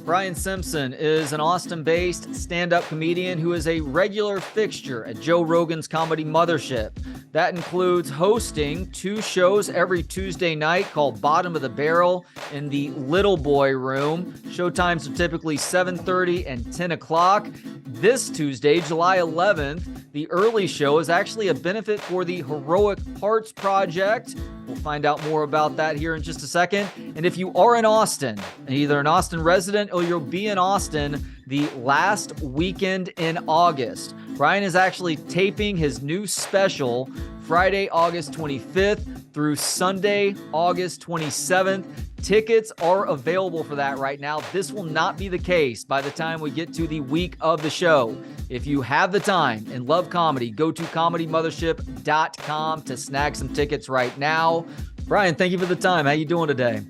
Brian Simpson is an Austin-based stand-up comedian who is a regular fixture at Joe Rogan's Comedy Mothership. That includes hosting 2 shows every Tuesday night called Bottom of the Barrel in the Little Boy Room. Showtimes are typically 7:30 and 10 o'clock. This Tuesday, July 11th, the early show is actually a benefit for the Heroic Hearts Project. We'll find out more about that here in just a second. And if you are in Austin, either an Austin resident or you'll be in Austin the last weekend in August, Brian is actually taping his new special Friday, August 25th through Sunday, August 27th. Tickets are available for that right now. This will not be the case by the time we get to the week of the show. If you have the time and love comedy, go to comedymothership.com to snag some tickets right now. Brian, thank you for the time. How you doing today?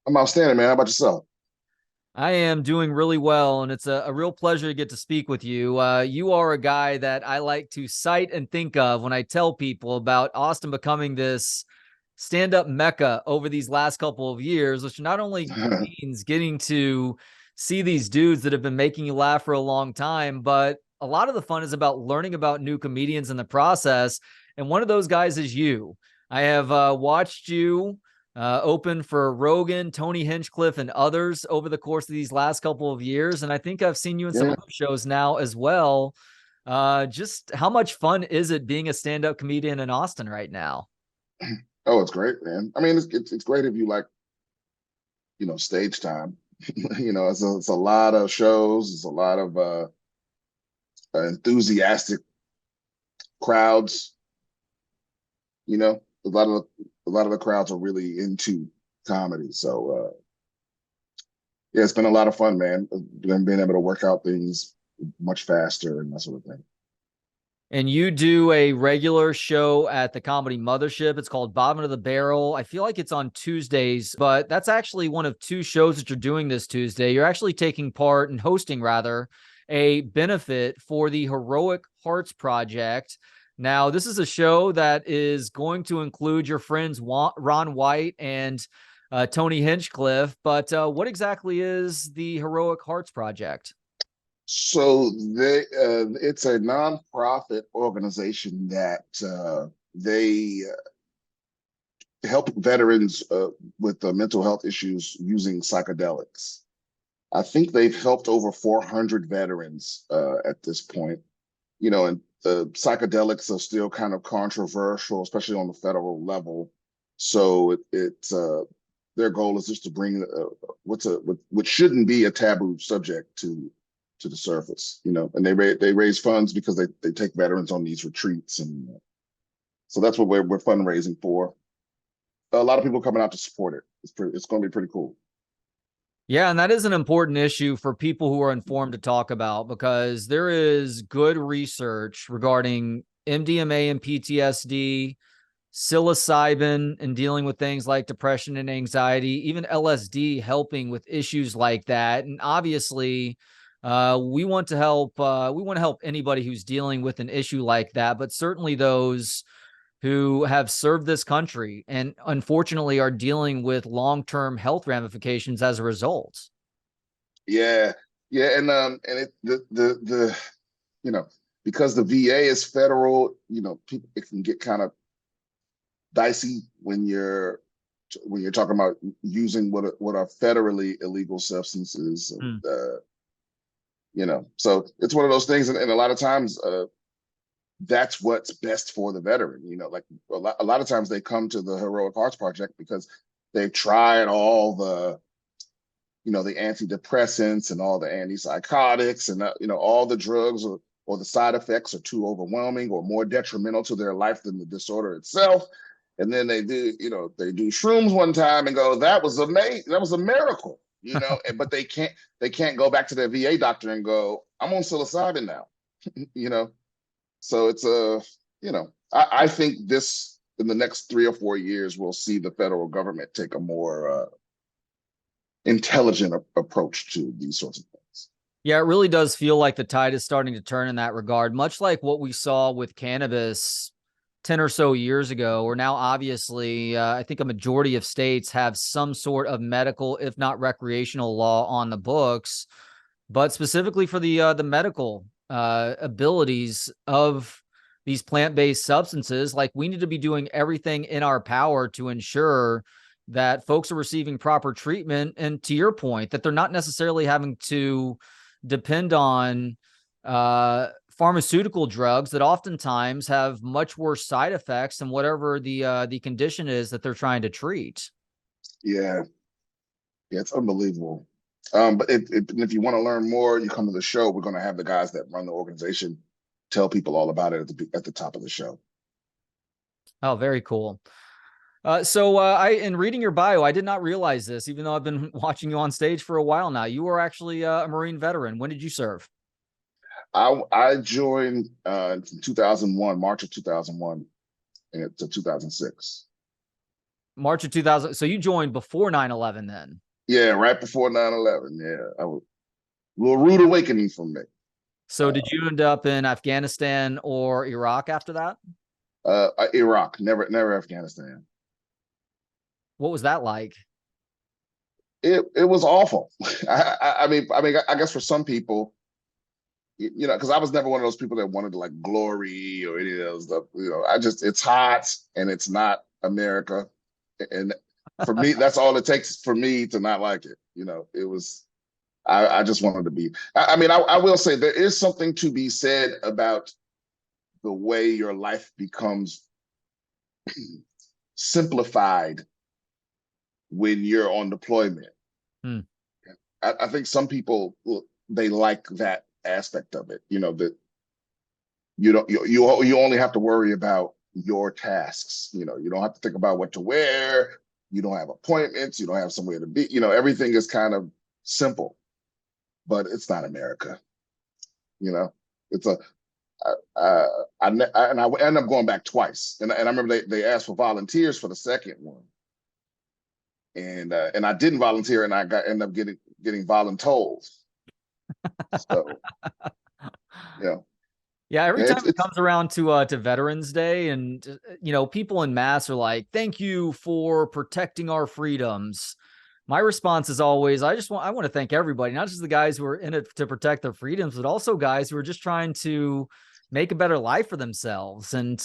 I'm outstanding, man. How about yourself? I am doing really well, and it's a real pleasure to get to speak with you. You are a guy that I like to cite and think of when I tell people about Austin becoming this stand-up mecca over these last couple of years, which not only means getting to see these dudes that have been making you laugh for a long time, but a lot of the fun is about learning about new comedians in the process. And one of those guys is you. I have watched you open for Rogan, Tony Hinchcliffe, and others over the course of these last couple of years. And I think I've seen you in some other shows now as well. Just how much fun is it being a stand-up comedian in Austin right now? Oh, it's great, man. I mean, it's great if you like, stage time. It's a lot of shows. It's a lot of enthusiastic crowds. A lot of the crowds are really into comedy. So yeah, it's been a lot of fun, man. Being able to work out things much faster and that sort of thing. And you do a regular show at the Comedy Mothership. It's called Bottom of the Barrel. I feel like it's on Tuesdays, but that's actually one of 2 shows that you're doing this Tuesday. You're actually taking part and hosting, rather, a benefit for the Heroic Hearts Project. Now, this is a show that is going to include your friends Ron White and Tony Hinchcliffe, but what exactly is the Heroic Hearts Project? So it's a nonprofit organization that they help veterans with mental health issues using psychedelics. I think they've helped over 400 veterans at this point. And psychedelics are still kind of controversial, especially on the federal level. So it's their goal is just to bring what shouldn't be a taboo subject to the surface, and they raise funds because they take veterans on these retreats, and so that's what we're fundraising for. A lot of people coming out to support it. It's going to be pretty cool. Yeah, and that is an important issue for people who are informed to talk about, because there is good research regarding MDMA and PTSD, psilocybin and dealing with things like depression and anxiety, even LSD helping with issues like that. And obviously, we want to help anybody who's dealing with an issue like that, but certainly those who have served this country and unfortunately are dealing with long-term health ramifications as a result. Yeah. And because the VA is federal, people, it can get kind of dicey when you're talking about using what are federally illegal substances. And, so it's one of those things. And a lot of times, that's what's best for the veteran. Like a lot of times they come to the Heroic Hearts Project because they've tried all the antidepressants and all the antipsychotics and all the drugs, or the side effects are too overwhelming or more detrimental to their life than the disorder itself. And then they do shrooms one time and go, that was amazing, that was a miracle, but they can't go back to their VA doctor and go, I'm on psilocybin now. So it's I think this, in the next 3 or 4 years, we'll see the federal government take a more intelligent approach to these sorts of things. Yeah, it really does feel like the tide is starting to turn in that regard, much like what we saw with cannabis 10 or so years ago, or now obviously, I think a majority of states have some sort of medical, if not recreational law on the books, but specifically for the medical abilities of these plant-based substances. Like, we need to be doing everything in our power to ensure that folks are receiving proper treatment. And to your point, that they're not necessarily having to depend on pharmaceutical drugs that oftentimes have much worse side effects than whatever the condition is that they're trying to treat. Yeah, yeah, it's unbelievable. But if you want to learn more, you come to the show. We're going to have the guys that run the organization tell people all about it at the top of the show. Oh, very cool. In reading your bio, I did not realize this, even though I've been watching you on stage for a while now. You were actually a Marine veteran. When did you serve? I joined in 2001, March of 2001, to 2006. March of 2000. So you joined before 9/11 then? Yeah, right before 9/11. Yeah, a little rude awakening for me. So did you end up in Afghanistan or Iraq after that? Iraq, never Afghanistan. What was that like? It was awful. I mean, I guess for some people, you know, because I was never one of those people that wanted to like glory or any of those stuff. You know, it's hot and it's not America, and for me, that's all it takes for me to not like it. You know, it was. I just wanted to be. I mean, I will say there is something to be said about the way your life becomes simplified when you're on deployment. Hmm. I think some people, they like that aspect of it. You know, that you only have to worry about your tasks. You know, you don't have to think about what to wear. You don't have appointments. You don't have somewhere to be. You know, everything is kind of simple, but it's not America. You know, it's a I ended up going back twice, and I remember they asked for volunteers for the second one, and I didn't volunteer, and I ended up getting voluntold. So yeah. Yeah, every Yeah, time it comes around to Veterans Day, and people in mass are like, "Thank you for protecting our freedoms." My response is always, I want to thank everybody, not just the guys who are in it to protect their freedoms, but also guys who are just trying to make a better life for themselves. And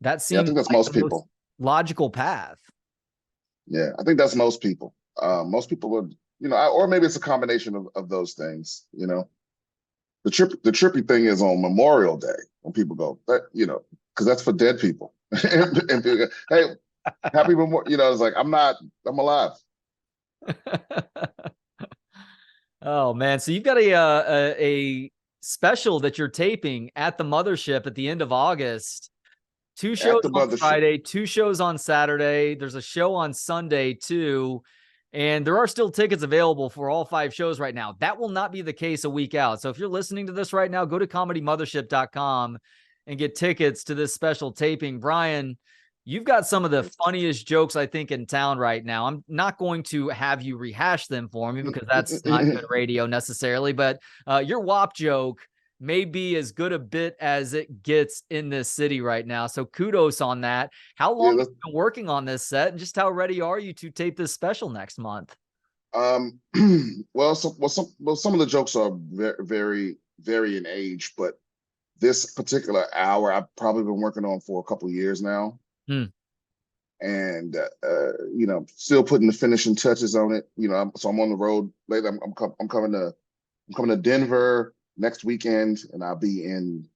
that yeah, I seems think that's like most the most people. logical path. Yeah, I think that's most people. Most people would, you know, or maybe it's a combination of those things. You know, the trippy thing is on Memorial Day when people go, that, you know, because that's for dead people. And people go, hey, happy Memorial. You know, it's like I'm alive. Oh man, so you've got a special that you're taping at the Mothership at the end of August. 2 At shows the on mothership. Friday, 2 shows on Saturday. There's a show on Sunday too. And there are still tickets available for all 5 shows right now. That will not be the case a week out. So if you're listening to this right now, go to comedymothership.com and get tickets to this special taping. Brian, you've got some of the funniest jokes, I think, in town right now. I'm not going to have you rehash them for me because that's not good radio necessarily, but your WAP joke may be as good a bit as it gets in this city right now. So kudos on that. How long Yeah, have you been working on this set, and just how ready are you to tape this special next month? um, some of the jokes are very in age, but this particular hour I've probably been working on for a couple of years now. Hmm. And you know, still putting the finishing touches on it. You know, so I'm on the road later. I'm coming to Denver next weekend, and I'll be in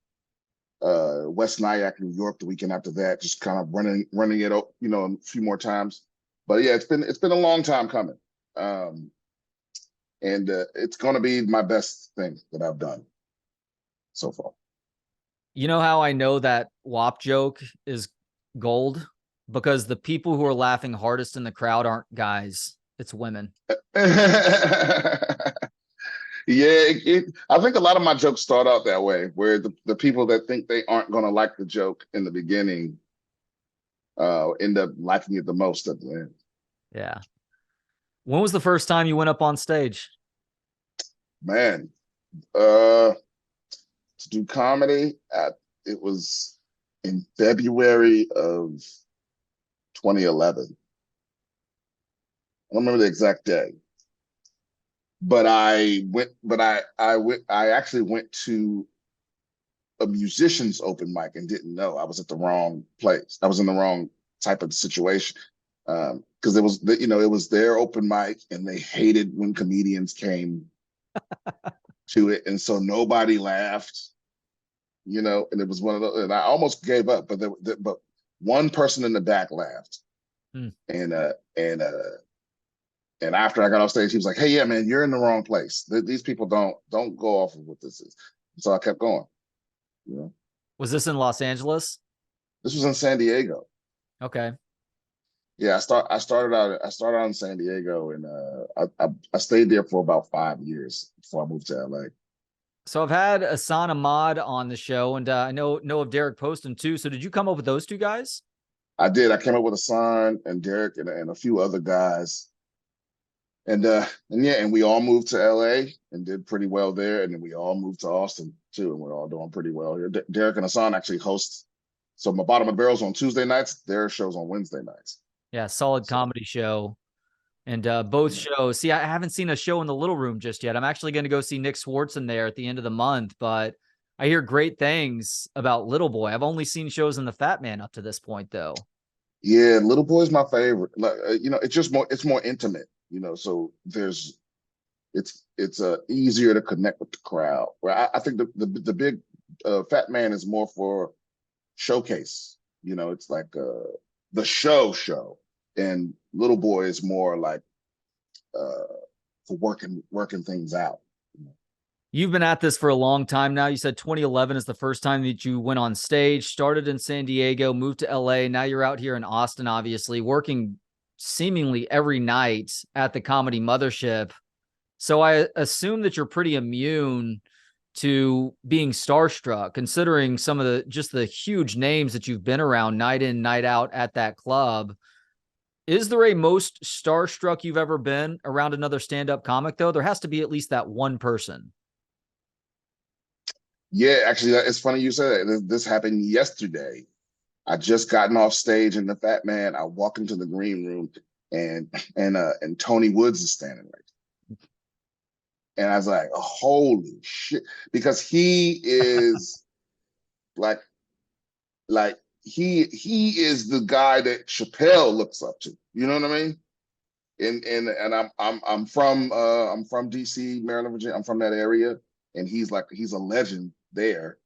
West Nyack, New York, the weekend after that. Just kind of running it, you know, a few more times. But yeah, it's been a long time coming, and it's going to be my best thing that I've done so far. You know how I know that WAP joke is gold? Because the people who are laughing hardest in the crowd aren't guys, it's women. Yeah, I think a lot of my jokes start out that way, where the people that think they aren't going to like the joke in the beginning end up liking it the most at the end. Yeah. When was the first time you went up on stage? Man, to do comedy, it was in February of 2011. I don't remember the exact day, but I actually went to a musician's open mic and didn't know. I was at the wrong place. I was in the wrong type of situation. Because it was their open mic and they hated when comedians came to it. And so nobody laughed, and it was one of those, and I almost gave up, but one person in the back laughed. Hmm. And after I got off stage, he was like, "Hey, yeah, man, you're in the wrong place. These people don't go off of what this is." So I kept going. Was this in Los Angeles? This was in San Diego. Okay. Yeah, I started out in San Diego, and I stayed there for about 5 years before I moved to LA. So I've had Asan Ahmad on the show, and I know of Derek Poston too. So did you come up with those two guys? I did. I came up with Asan and Derek and a few other guys, and yeah, and we all moved to LA and did pretty well there, and then we all moved to Austin too, and we're all doing pretty well here. Derek and Asan actually host. So my Bottom of Barrels on Tuesday nights. Their shows on Wednesday nights. Yeah, solid comedy show. And both shows. See, I haven't seen a show in the Little Room just yet. I'm actually going to go see Nick Swartzen there at the end of the month, but I hear great things about Little Boy. I've only seen shows in the Fat Man up to this point, though. Yeah, Little Boy's my favorite. Like, it's more intimate. So it's easier to connect with the crowd. Where I think the big Fat Man is more for showcase. It's like the show, and Little Boy is more like for working things out. You've been at this for a long time now. You said 2011 is the first time that you went on stage, started in San Diego, moved to LA. Now you're out here in Austin, obviously, working seemingly every night at the Comedy Mothership. So I assume that you're pretty immune to being starstruck, considering some of the huge names that you've been around night in, night out at that club. Is there a most starstruck you've ever been around another stand-up comic, though? There has to be at least that one person. Yeah, actually, it's funny you said that. This happened yesterday. I just gotten off stage in the Fat Man. I walk into the green room, and Tony Woods is standing right. And I was like, oh, holy shit. Because he is like he is the guy that Chappelle looks up to. You know what I mean? And I'm from DC, Maryland, Virginia. I'm from that area, and he's a legend there.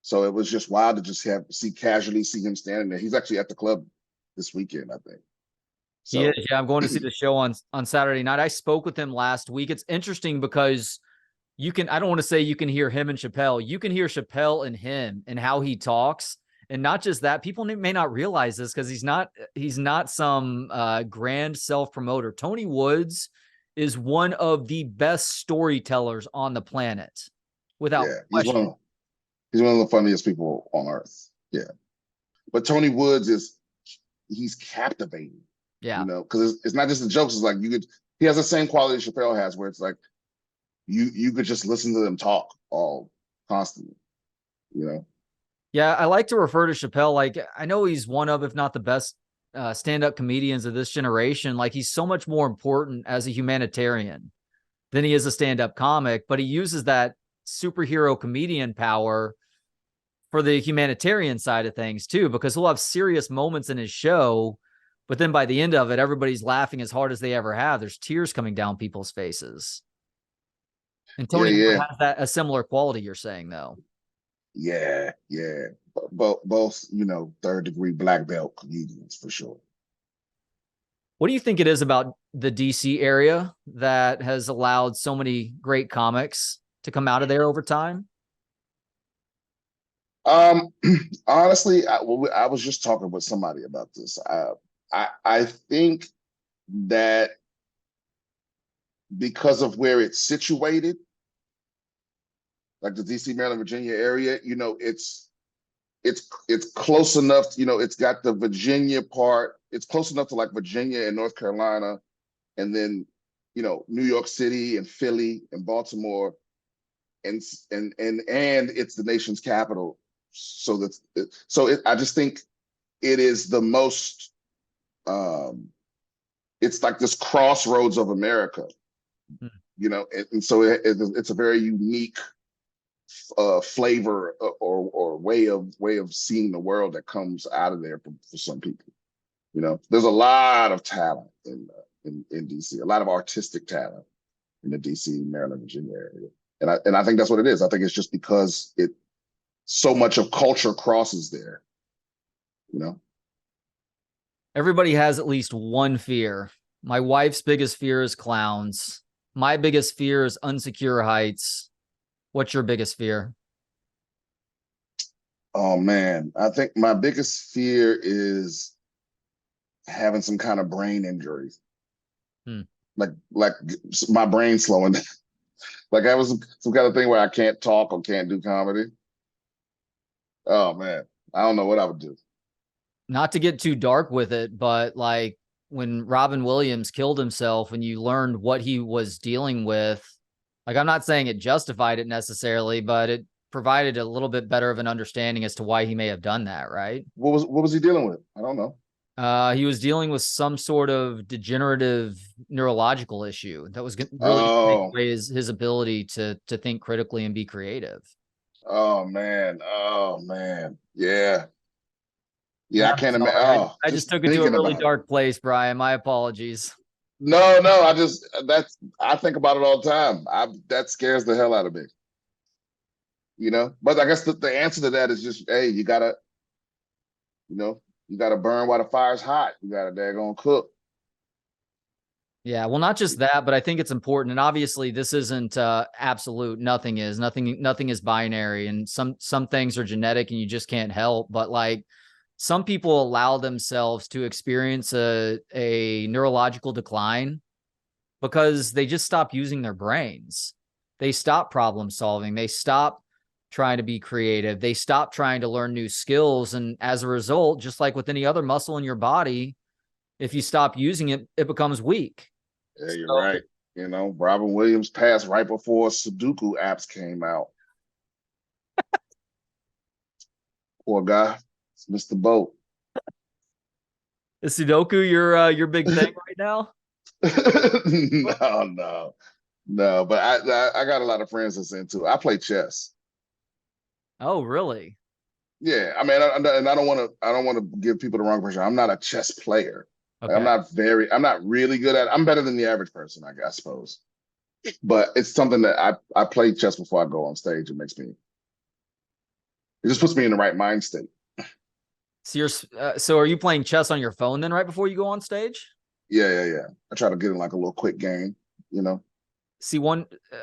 So it was just wild to just casually see him standing there. He's actually at the club this weekend, I think. So He is, yeah. I'm going to see the show on Saturday night. I spoke with him last week. It's interesting because I don't want to say you can hear him and Chappelle. You can hear Chappelle and him and how he talks. And not just that, people may not realize this because he's not some grand self-promoter. Tony Woods is one of the best storytellers on the planet, without question. He's one of the funniest people on earth. Yeah. But Tony Woods he's captivating. Yeah. Because it's not just the jokes. It's like he has the same quality Chappelle has, where it's like you could just listen to them talk all constantly. Yeah, I like to refer to Chappelle like I know he's one of, if not the best stand-up comedians of this generation. Like he's so much more important as a humanitarian than he is a stand-up comic, but he uses that superhero comedian power for the humanitarian side of things too, because he'll have serious moments in his show, but then by the end of it, everybody's laughing as hard as they ever have. There's tears coming down people's faces. And Tony Wood has a similar quality, you're saying, though. Yeah. Both, third-degree black belt comedians for sure. What do you think it is about the DC area that has allowed so many great comics to come out of there over time? Honestly, I was just talking with somebody about this. I think that because of where it's situated, like the DC, Maryland, Virginia area, it's close enough. It's got the Virginia part. It's close enough to like Virginia and North Carolina, and then New York City and Philly and Baltimore, and it's the nation's capital. I just think it is the most. It's like this crossroads of America, Hmm. and so it's a very unique flavor or way of seeing the world that comes out of there for some people. There's a lot of talent in DC, a lot of artistic talent in the DC, Maryland, Virginia area, and I think that's what it is. I think it's just because so much of culture crosses there. Everybody has at least one fear. My wife's biggest fear is clowns. My biggest fear is unsecure heights. What's your biggest fear? Oh man, I think my biggest fear is having some kind of brain injury, Hmm. like my brain slowing down. Like I was some kind of thing where I can't talk or can't do comedy. Oh man, I don't know what I would do. Not to get too dark with it, but like when Robin Williams killed himself and you learned what he was dealing with, like I'm not saying it justified it necessarily, but it provided a little bit better of an understanding as to why he may have done that, right? What was he dealing with? I don't know. He was dealing with some sort of degenerative neurological issue that was really going to take Oh, away his ability to think critically and be creative. oh man, yeah, Man, yeah. I I'm can't imagine. sorry. Oh, I just just took it to a thinking really about it. dark place, Brian. My apologies. No, no. I think about it all the time. That scares the hell out of me. But I guess the answer to that is just, hey, you know, you gotta burn while the fire's hot. You gotta daggone cook. Yeah, well, not just that, but I think it's important. And obviously, this isn't absolute. Nothing is. Nothing is binary, and some things are genetic, and you just can't help. But like, some people allow themselves to experience a neurological decline because they just stop using their brains. They stop problem solving. They stop trying to be creative. They stop trying to learn new skills, and as a result, just like with any other muscle in your body, if you stop using it, it becomes weak. Yeah, you're So right. Robin Williams passed right before Sudoku apps came out. Poor guy, missed the boat. is Sudoku your big thing right now? No, no, no. But I got a lot of friends that's into it. I play chess. Oh, really? Yeah, I mean, and I don't want to give people the wrong impression. I'm not a chess player. Like, Okay. I'm not really good at it. I'm better than the average person, I suppose. But it's something that I play chess before I go on stage. It just puts me in the right mind state. So so are you playing chess on your phone then right before you go on stage? Yeah, yeah, yeah. I try to get in like a little quick game, you know. See,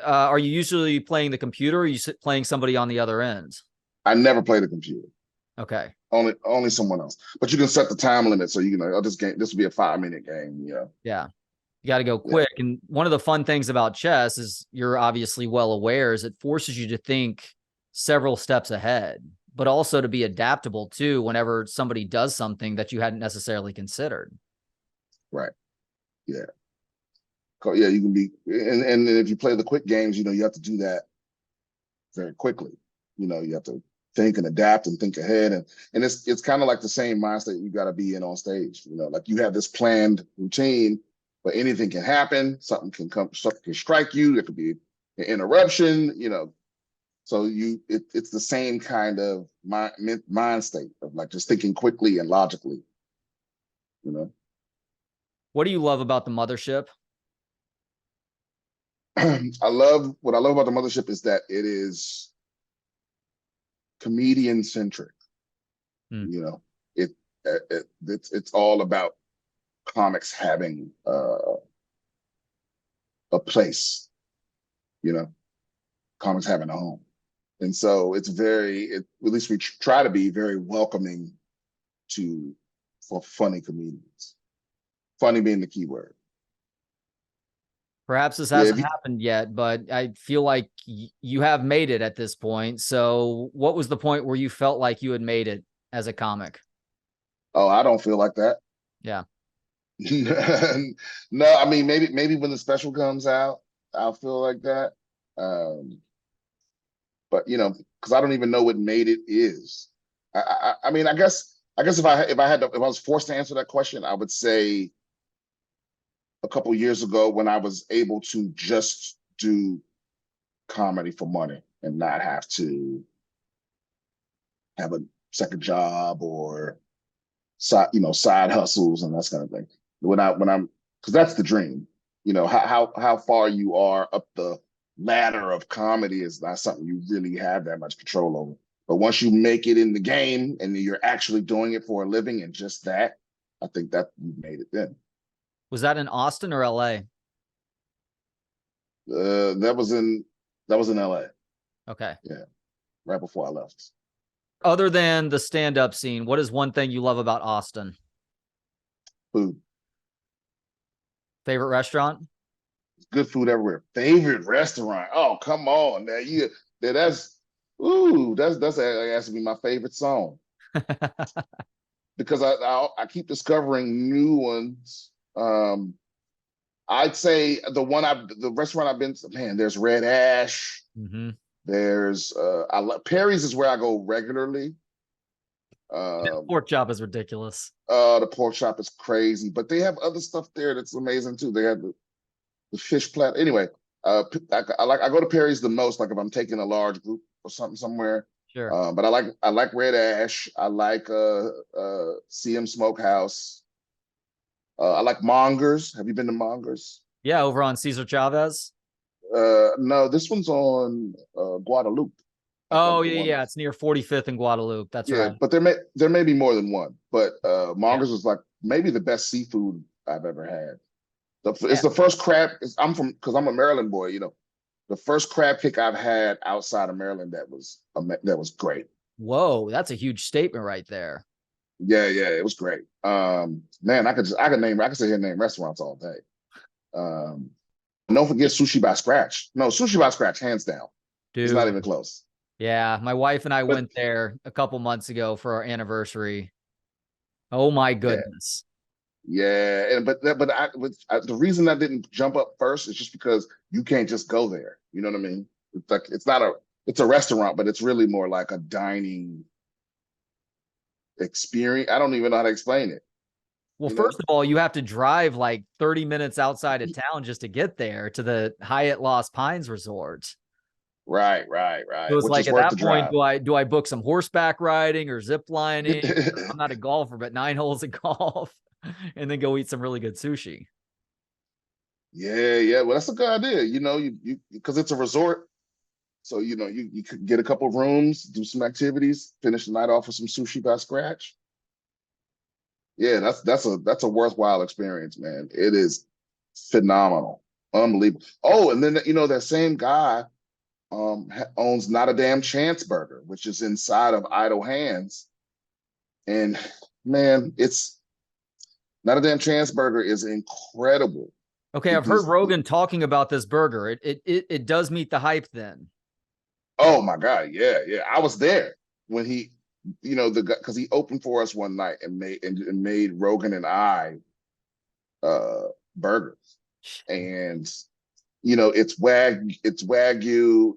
are you usually playing the computer or are you playing somebody on the other end? I never play the computer. Okay. Only someone else. But you can set the time limit so oh, this will be a 5-minute game. Yeah. Yeah. You got to go Yeah. quick. And one of the fun things about chess is you're obviously well aware is it forces you to think several steps ahead, but also to be adaptable too whenever somebody does something that you hadn't necessarily considered. Right. Yeah. Yeah, you can be and if you play the quick games, you have to do that very quickly. You have to think and adapt and think ahead, and it's kind of like the same mindset you got to be in on stage. Like you have this planned routine, but anything can happen. Something can strike you. There could be an interruption. So it's the same kind of mind state of like just thinking quickly and logically. You know, What do you love about the mothership? what I love about the mothership is that it is comedian centric. Hmm. You know, it, it's all about comics having a place. You know, comics having a home, and so at least we try to be very welcoming for funny comedians. Funny being the key word. Perhaps this Yeah, hasn't happened yet, but I feel like you have made it at this point. So what was the point where you felt like you had made it as a comic? oh, I don't feel like that. Yeah. No, I mean maybe when the special comes out, I'll feel like that. But because I don't even know what made it is. I mean, I guess if I was forced to answer that question, I would say a couple years ago when I was able to just do comedy for money and not have to have a second job or side hustles and that kind of thing. When I'm because that's the dream. How far you are up the ladder of comedy is not something you really have that much control over. But once you make it in the game and you're actually doing it for a living and just that, I think that you made it then. Was that in Austin or LA? That was in LA. Okay. Yeah, right before I left. Other than the stand-up scene, what is one thing you love about Austin? Food. Favorite restaurant? Good food everywhere. Favorite restaurant? Oh, come on, now that's that's has to be my favorite song because I keep discovering new ones. I'd say the restaurant I've been to, man, there's Red Ash. Mm-hmm. There's Perry's is where I go regularly. Pork chop is ridiculous. The pork chop is crazy, but they have other stuff there that's amazing too. They have the fish plat. Anyway, I go to Perry's the most, like if I'm taking a large group or something somewhere. Sure. But I like Red Ash. I like CM Smokehouse. I like Mongers. Have you been to Mongers? Yeah, over on Cesar Chavez. No, this one's on Guadalupe. Oh yeah, it's near 45th and Guadalupe. That's yeah, right. but there may be more than one. But Mongers was like maybe the best seafood I've ever had. It's the first crab. Because I'm a Maryland boy. The first crab pick I've had outside of Maryland that was great. Whoa, that's a huge statement right there. Yeah, it was great. Man, I could sit here and name restaurants all day. Don't forget Sushi by Scratch. No, Sushi by Scratch, hands down. Dude. It's not even close. Yeah, my wife and I went there a couple months ago for our anniversary. Oh my goodness. Yeah, but the reason I didn't jump up first is just because you can't just go there. You know what I mean? It's like it's a restaurant, but it's really more like a dining experience. I don't even know how to explain it. Well, first of all, you have to drive like 30 minutes outside of town just to get there to the Hyatt Lost Pines Resort. Right. So it's like at that point, do I book some horseback riding or zip lining? I'm not a golfer, but 9 holes of golf and then go eat some really good sushi. Yeah. Well, that's a good idea. You because it's a resort. So, you could get a couple of rooms, do some activities, finish the night off with some sushi by Scratch. Yeah, that's a worthwhile experience, man. It is phenomenal. Unbelievable. Oh, and then that same guy owns Not a Damn Chance Burger, which is inside of Idle Hands. And man, it's Not a Damn Chance Burger is incredible. Okay, I've heard Rogan talking about this burger. It does meet the hype then. Oh my God, yeah. I was there when he, because he opened for us one night and made Rogan and I burgers. And it's wagyu.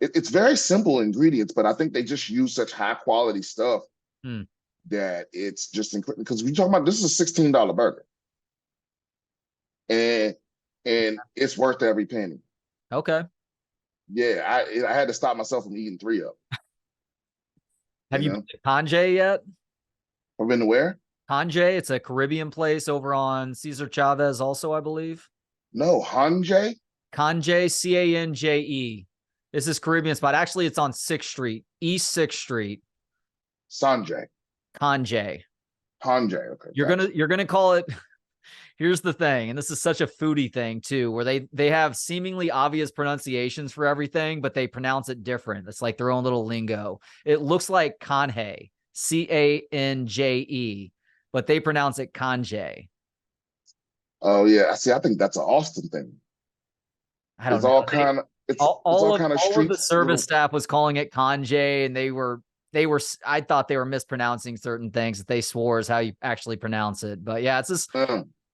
It's very simple ingredients, but I think they just use such high quality stuff that it's just incredible. Because we're talking about this is a $16 burger, and it's worth every penny. Okay. Yeah, I had to stop myself from eating 3 of them. Have you been to Conjay yet? I've been to where? Conjay, it's a Caribbean place over on Cesar Chavez also, I believe. No, Conjay? Conjay, Canje. This is Caribbean spot. Actually, it's on 6th Street, East 6th Street. Sanjay. Conjay. Okay. You're gonna call it. Here's the thing, and this is such a foodie thing too, where they have seemingly obvious pronunciations for everything, but they pronounce it different. It's like their own little lingo. It looks like Canje, Canje, but they pronounce it Conjay. Oh yeah, see, I think that's an Austin thing. I don't know. All of the service staff was calling it Conjay, and they were. I thought they were mispronouncing certain things that they swore is how you actually pronounce it. But yeah, it's this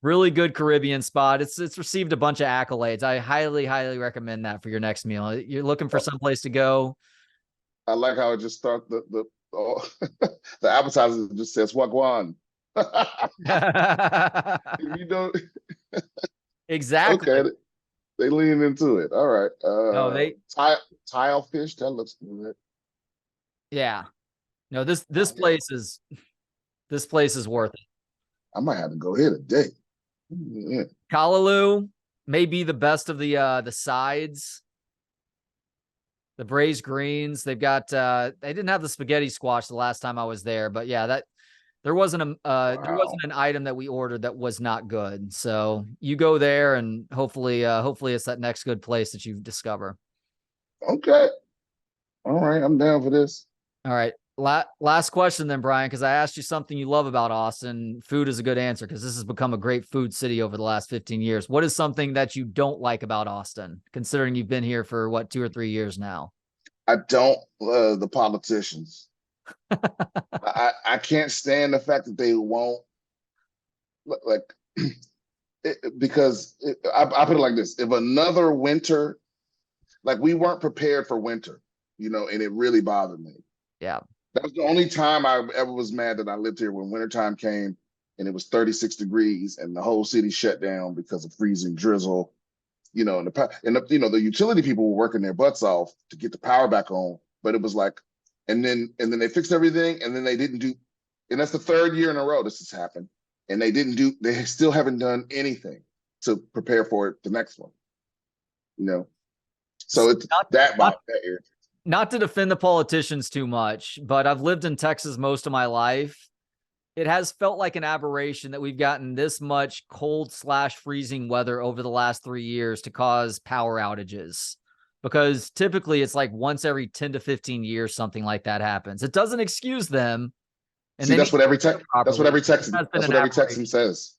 really good Caribbean spot. It's received a bunch of accolades. I highly recommend that for your next meal. You're looking for someplace to go. I like how it just starts oh, the appetizer just says wagwan. You know, Exactly. okay, they lean into it. All right. No, they, Tile fish, that looks good. yeah. No, this Yeah, this place is worth it. I might have to go here today. Yeah. Callaloo may be the best of the sides. The braised greens, they've got they didn't have the spaghetti squash the last time I was there, but yeah, that there wasn't Wow. an item that we ordered that was not good. So you go there and hopefully it's that next good place that you discover. Okay. All right. I'm down for this. All right. Last question then, Brian, because I asked you something you love about Austin. Food is a good answer because this has become a great food city over the last 15 years. What is something that you don't like about Austin, considering you've been here for what, 2 or 3 years now? I don't the politicians. I can't stand the fact that they won't like because I put it like this: if another winter, like we weren't prepared for winter, and it really bothered me. Yeah. That was the only time I ever was mad that I lived here when wintertime came and it was 36 degrees and the whole city shut down because of freezing drizzle. The utility people were working their butts off to get the power back on, but it was like, and then they fixed everything, and then they didn't do, and that's the third year in a row this has happened, and they still haven't done anything to prepare for it the next one. So it's Not, that not, about that area. not to defend the politicians too much, but I've lived in Texas most of my life. It has felt like an aberration that we've gotten this much cold/freezing weather over the last 3 years to cause power outages, because typically it's like once every 10 to 15 years, something like that happens. It doesn't excuse them. And See, they that's what every properly. that's what every It Texan has been that's an what every aberration. Texan says.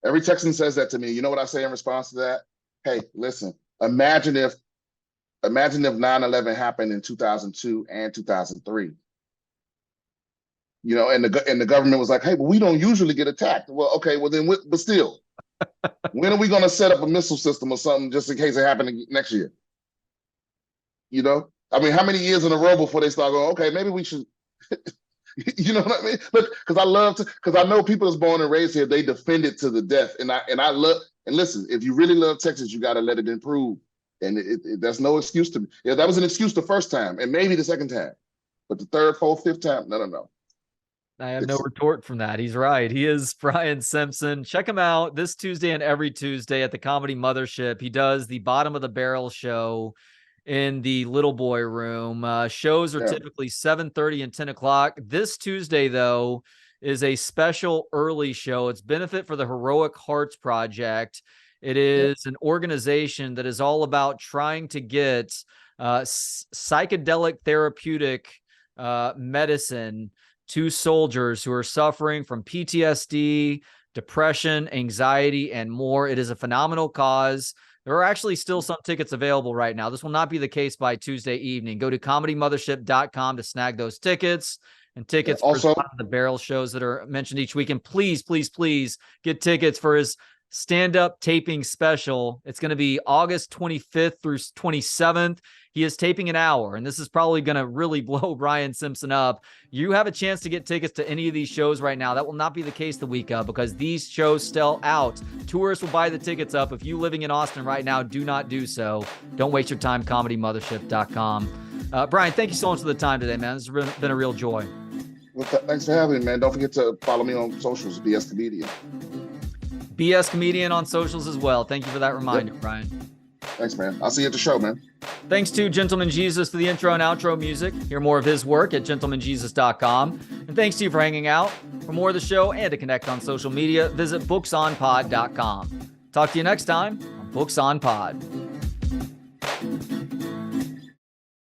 Every Texan says that to me. You know what I say in response to that? Hey, listen, imagine if 9/11 happened in 2002 and 2003. And the government was like, hey, but we don't usually get attacked. Well, okay, well then, but still, when are we going to set up a missile system or something just in case it happened next year? I mean, how many years in a row before they start going, okay, maybe we should, you know what I mean? Look, because I know people that's born and raised here, they defend it to the death. And I love, and listen, if you really love Texas, you got to let it improve. And that's no excuse to me. Yeah, that was an excuse the first time and maybe the second time, but the third, fourth, fifth time, no. I have no retort from that. He's right. He is Brian Simpson. Check him out this Tuesday and every Tuesday at the Comedy Mothership. He does the Bottom of the Barrel show in the Little Boy Room. Shows are typically 7:30 and 10 o'clock. This Tuesday, though, is a special early show. It's benefit for the Heroic Hearts Project. It is an organization that is all about trying to get psychedelic therapeutic medicine to soldiers who are suffering from PTSD, depression, anxiety, and more. It is a phenomenal cause. There are actually still some tickets available right now. This will not be the case by Tuesday evening. Go to comedymothership.com to snag those tickets and tickets for the barrel shows that are mentioned each week. And please, please, please get tickets for his stand-up taping special. It's going to be August 25th through 27th. He is taping an hour, and this is probably going to really blow Brian Simpson up. You have a chance to get tickets to any of these shows right now. That will not be the case the week of, because these shows sell out. Tourists will buy the tickets up. If you living in Austin right now, do not do so. Don't waste your time. ComedyMothership.com. Brian, thank you so much for the time today, man. This has been a real joy. Well, thanks for having me, man. Don't forget to follow me on socials, BS Comedian. BS Comedian on socials as well. Thank you for that reminder, Brian. Thanks, man. I'll see you at the show, man. Thanks to Gentleman Jesus for the intro and outro music. Hear more of his work at gentlemanjesus.com. And thanks to you for hanging out. For more of the show and to connect on social media, visit booksonpod.com. Talk to you next time on Books on Pod.